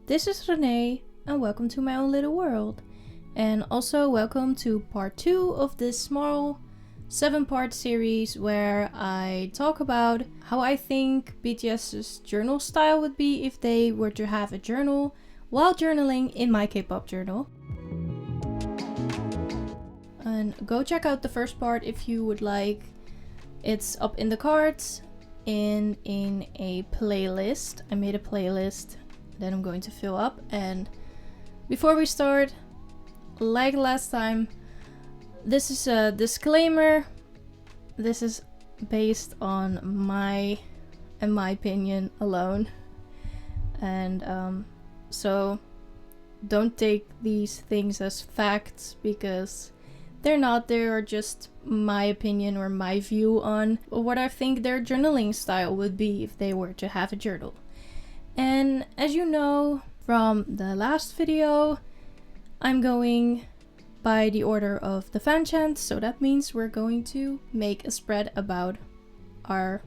This is Renee and welcome to my own little world. And also welcome to part 2 of this small 7-part series where I talk about how I think BTS's journal style would be if they were to have a journal while journaling in my K-pop journal. And go check out the first part if you would like. It's up in the cards and in a playlist. I made a playlist that I'm going to fill up. And before we start, like last time, this is a disclaimer. This is based on my opinion alone. And so don't take these things as facts because they're not. They are just my opinion or my view on what I think their journaling style would be if they were to have a journal. And as you know from the last video, I'm going by the order of the fan chants, so that means we're going to make a spread about our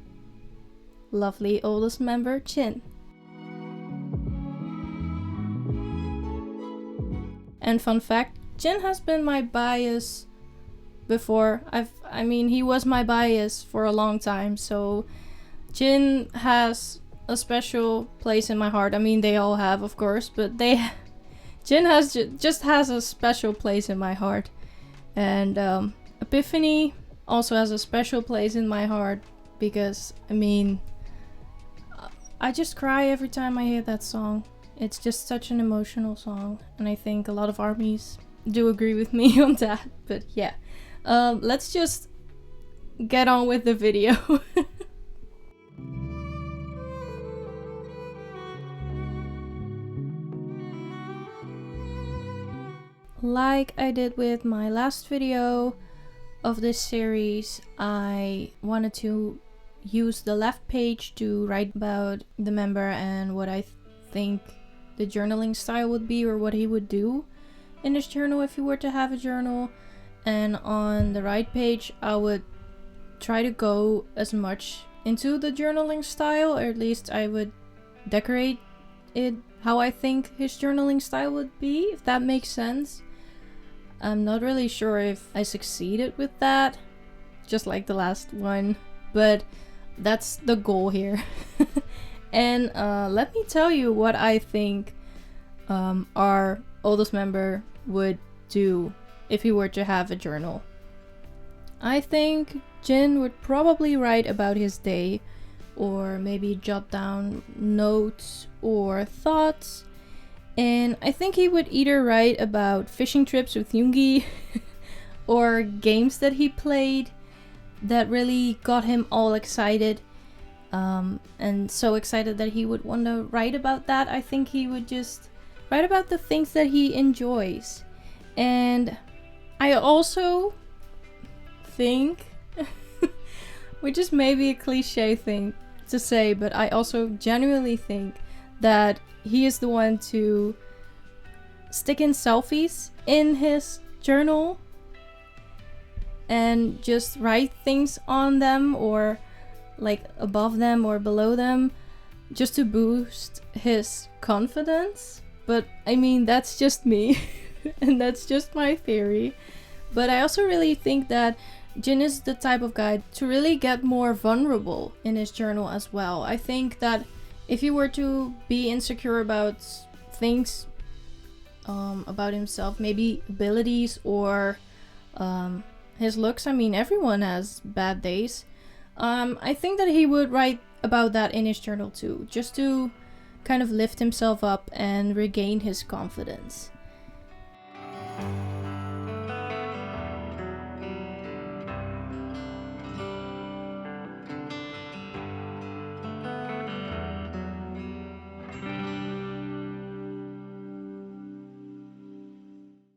lovely oldest member, Jin. And fun fact, Jin has been my bias before. He was my bias for a long time, so Jin has a special place in my heart. I mean, they all have, of course, but Jin has just has a special place in my heart. And Epiphany also has a special place in my heart because, I just cry every time I hear that song. It's just such an emotional song, and I think a lot of ARMYs do agree with me on that. But yeah, let's just get on with the video. Like I did with my last video of this series, I wanted to use the left page to write about the member and what I think the journaling style would be, or what he would do in his journal if he were to have a journal. And on the right page, I would try to go as much into the journaling style, or at least I would decorate it how I think his journaling style would be, if that makes sense. I'm not really sure if I succeeded with that, just like the last one, but that's the goal here. And let me tell you what I think our oldest member would do if he were to have a journal. I think Jin would probably write about his day, or maybe jot down notes or thoughts. And I think he would either write about fishing trips with Yoongi or games that he played that really got him all excited. And so excited that he would want to write about that. I think he would just write about the things that he enjoys. And I also think, which is maybe a cliche thing to say, but I also genuinely think that he is the one to stick in selfies in his journal and just write things on them, or like above them or below them, just to boost his confidence. But that's just me and that's just my theory. But I also really think that Jin is the type of guy to really get more vulnerable in his journal as well. I think that if he were to be insecure about things about himself, maybe abilities or his looks, everyone has bad days. I think that he would write about that in his journal too, just to kind of lift himself up and regain his confidence.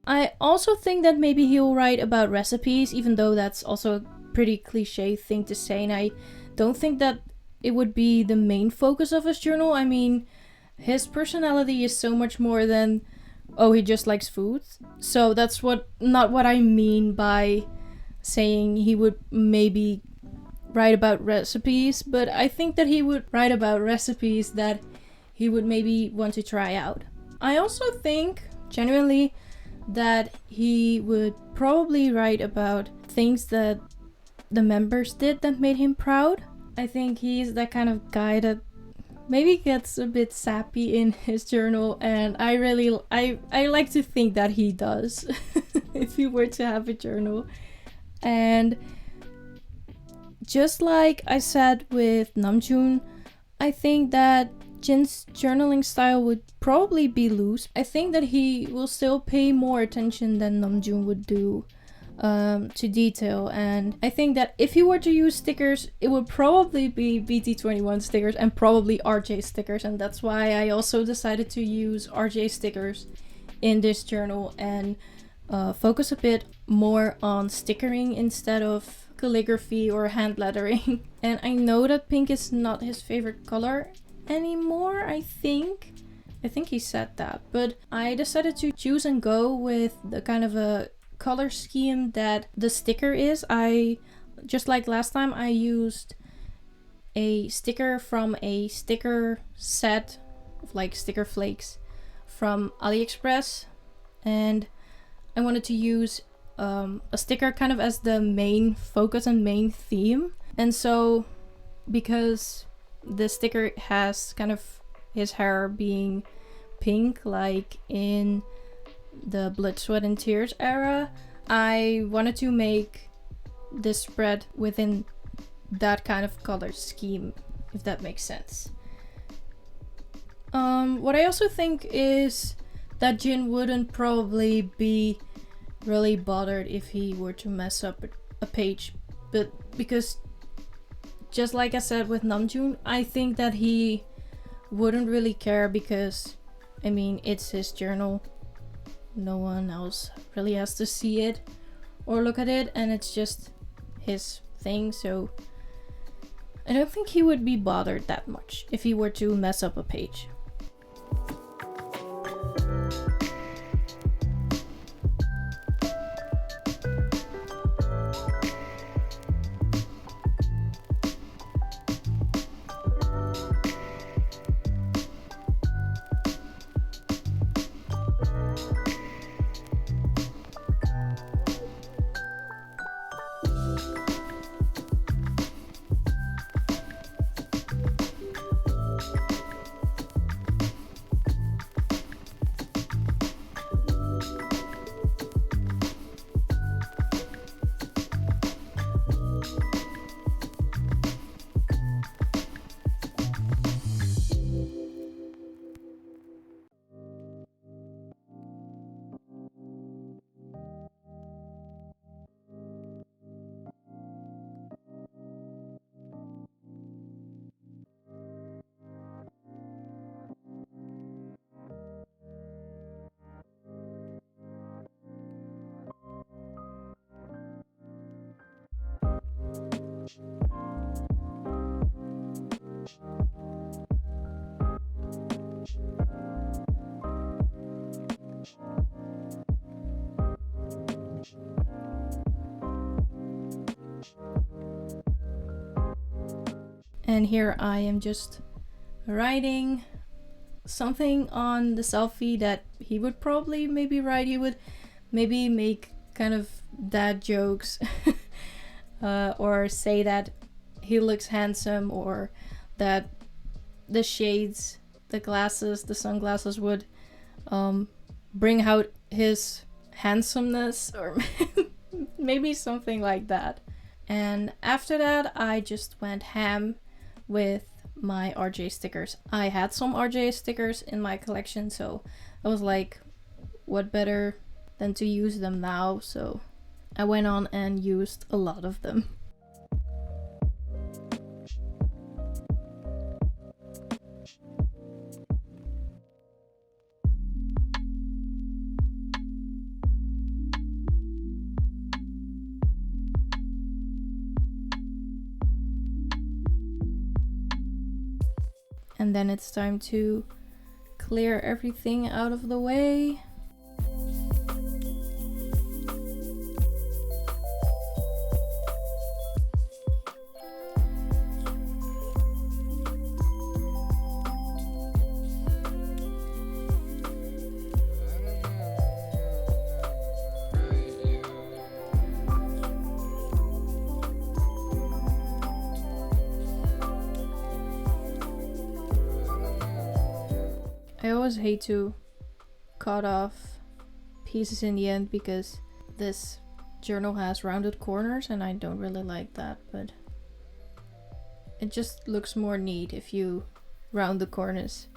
I also think that maybe he'll write about recipes, even though that's also a pretty cliche thing to say, and I don't think that it would be the main focus of his journal. His personality is so much more than, oh, he just likes food. So that's not what I mean by saying he would maybe write about recipes, but I think that he would write about recipes that he would maybe want to try out. I also think, genuinely, that he would probably write about things that the members did that made him proud. I think he's that kind of guy that maybe gets a bit sappy in his journal, and I like to think that he does if he were to have a journal. And just like I said with Namjoon, I think that Jin's journaling style would probably be loose. I think that he will still pay more attention than Namjoon would do to detail, and I think that if he were to use stickers, it would probably be BT21 stickers and probably RJ stickers, and that's why I also decided to use RJ stickers in this journal and focus a bit more on stickering instead of calligraphy or hand lettering. And I know that pink is not his favorite color anymore, I think he said that, but I decided to choose and go with the kind of a color scheme that the sticker is. I just like last time, I used a sticker from a sticker set of like sticker flakes from AliExpress, and I wanted to use a sticker kind of as the main focus and main theme. And so because the sticker has kind of his hair being pink like in the Blood, Sweat and Tears era, I wanted to make this spread within that kind of color scheme, if that makes sense. What I also think is that Jin wouldn't probably be really bothered if he were to mess up a page, but because just like I said with Namjoon, I think that he wouldn't really care because, I mean, it's his journal. No one else really has to see it or look at it, and it's just his thing, so I don't think he would be bothered that much if he were to mess up a page. And here I am just writing something on the selfie that he would probably maybe write. He would maybe make kind of dad jokes or say that he looks handsome, or that the shades, the glasses, the sunglasses would bring out his handsomeness, or maybe something like that. And after that, I just went ham with my RJ stickers. I had some RJ stickers in my collection, so I was like, what better than to use them now? So I went on and used a lot of them. And then it's time to clear everything out of the way. always hate to cut off pieces in the end because this journal has rounded corners and I don't really like that, but it just looks more neat if you round the corners.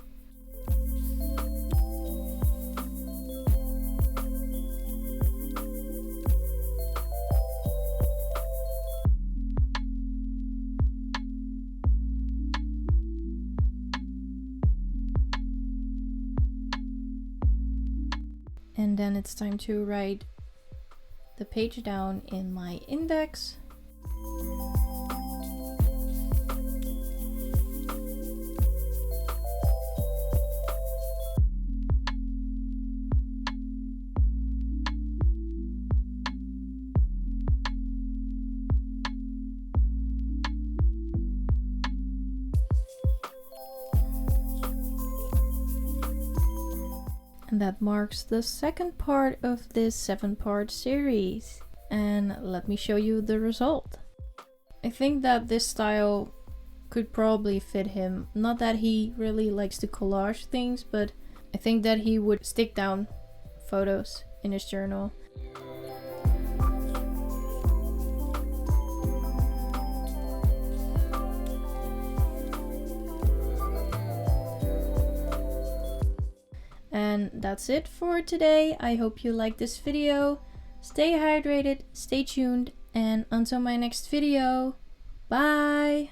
And then it's time to write the page down in my index. And that marks the second part of this 7-part series. And let me show you the result. I think that this style could probably fit him. Not that he really likes to collage things, but I think that he would stick down photos in his journal. And that's it for today. I hope you liked this video. Stay hydrated, stay tuned, and until my next video, bye!